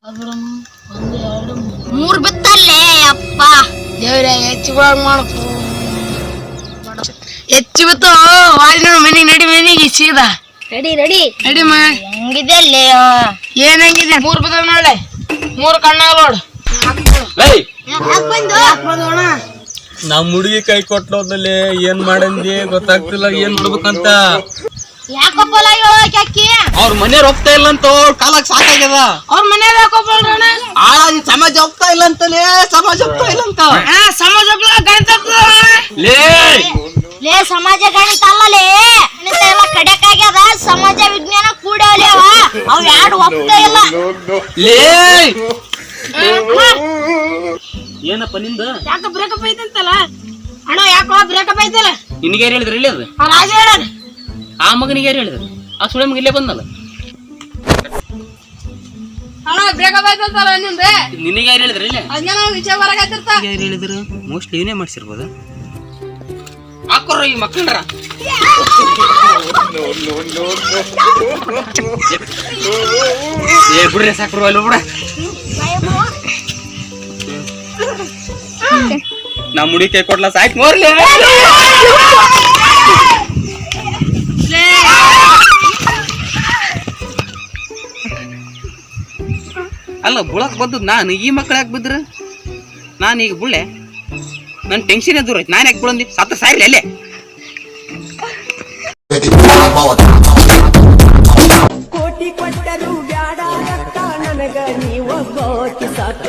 ಅದ್ರ ಒಂದು ಎರಡು ಮೂರ್ ಬಿತ್ತಲ್ಲೇ ಅಪ್ಪ ದೇವ್ರೆ ಹೆಚ್ಚುಗಳಾಗ ಮಾಡಪ್ಪ ಹೆಚ್ಚು ಬಿತ್ತು ವಾಲಿನ ಮನೆ ನಡಿ ಮನೆಗೆ ಸೀದಾ ರೆಡಿ ರೆಡಿ ನಡಿ ಹೆಂಗಿದೆ ಅಲ್ಲೇ ಏನ್ ಹೆಂಗಿದೆ ಮೂರ್ ಬಿದ್ದಾವ ನೋಡೆ ಮೂರ್ ಕಣ್ಣಾಗ ನೋಡು ಬಂದೋಣ ನಮ್ ಹುಡುಗಿ ಕೈ ಕೊಟ್ಟೋದಲ್ಲಿ ಏನ್ ಮಾಡಂದಿ ಗೊತ್ತಾಗ್ತಿಲ್ಲ ಏನ್ ಮಾಡ್ಬೇಕಂತ ಯಾಕಪ್ಪಲ್ಲ ಹೇಳೋಕೆ ಅವ್ರ ಮನೆಯವ್ರು ಹೋಗ್ತಾ ಇಲ್ಲ ಅಂತ ಕಾಲಕ್ ಸಾಕಾಗ್ಯದ ಅವ್ರ ಮನೆಯವ್ರ ಯಾಕೋಬೋಳ್ರಣ ಸಮಾಜ ಹೋಗ್ತಾ ಇಲ್ಲ ಅಂತಲೇ ಸಮಾಜ ಹೋಗ್ತಾ ಇಲ್ಲ ಅಂತ ಸಮಾಜ ಗಣಿತ ಲೇ ಸಮಾಜ ಗಣಿತ ಅಲ್ಲಲೇ ಗಣಿತ ಎಲ್ಲ ಕಡೆಕಾಗ್ಯದ ಸಮಾಜ ವಿಜ್ಞಾನ ಕೂಡಲೇವ ಅವ್ ಯಾರು ಹೋಗ್ತಾ ಇಲ್ಲ ಲೇ ಏನಪ್ಪ ನಿಂದ ಯಾಕ ಬ್ರೇಕಪ್ ಐತಂತಲ್ಲ ಅಣ್ಣ ಯಾಕೋ ಬ್ರೇಕಪ್ ಐತಲ್ಲ ನಿನಗೆ ಯಾರು ಹೇಳಿದ್ರು ಇಲ್ಲಿ ಅದು ರಾಜ ಹೇಳ ಆ ಮಗನಿಗೆ ಯಾರು ಹೇಳಿದ್ರು ಆ ಸುಳೆ ಮಗ ಇಲ್ಲೇ ಬಂದಲ್ಲ ಅಣ್ಣ ಬ್ರೇಕಪ್ ಐತಂತಲ್ಲ ನಿಂದೆ ನಿನಗೆ ಯಾರು ಹೇಳಿದ್ರು ಇಲ್ಲಿ ಅದ್ನ ವಿಷಯ ಹೊರಗಾಯ್ತಿರ್ತ ಯಾರು ಹೇಳಿದ್ರು ಮೋಸ್ಟ್ಲಿ ಇವನೇ ಮಾಡ್ಸಿರ್ಬೋದು ಹಾಕೋರ ಈ ಮಕ್ಕಳ್ರ ಏ ಬಿಡ್ರಿ ಸಾಕ್ರು ಅಲ್ಲ ಬಿಡ ನಮ್ ಹುಡುಗಿ ಕೈ ಕೊಡ್ಲಾ ಸಾಕ್ ನೋಡ್ಲಿ ಅಲ್ಲ ಬುಳಕ್ ಬಂದದ್ ನಾನು ಈ ಮಕ್ಳು ಯಾಕೆ ಬಿದ್ರ ನಾನು ಈಗ ಬುಳ್ಳೆ ನನ್ ಟೆನ್ಷನ್ ದೂರ ಐತಿ ನಾನು ಯಾಕೆ ಬುಳಂದಿ ಸತ್ತ ಸಾಯ್ಲಿ ಅಲ್ಲೇ ಕೋಟಿ ಕೊಟ್ಟರು ಬ್ಯಾಡ ನನಗ ನೀವ ಕೋಟಿ ಸಾಕ